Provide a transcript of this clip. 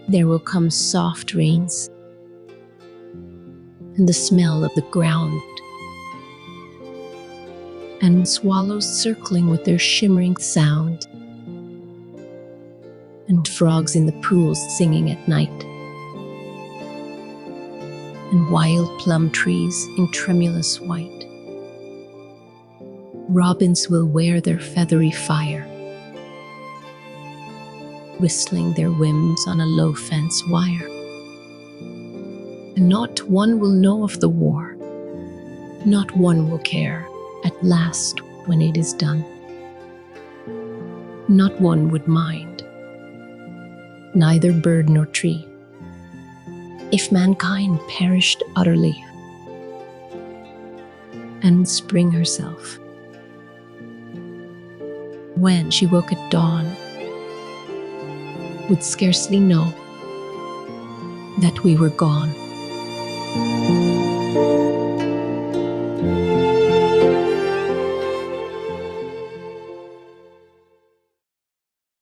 There will come soft rains and the smell of the ground, and swallows circling with their shimmering sound, and frogs in the pools singing at night, and wild plum trees in tremulous white. Robins will wear their feathery fire, whistling their whims on a low fence wire. And not one will know of the war, not one will care at last when it is done. Not one would mind, neither bird nor tree, if mankind perished utterly. And spring herself, when she woke at dawn, would scarcely know that we were gone.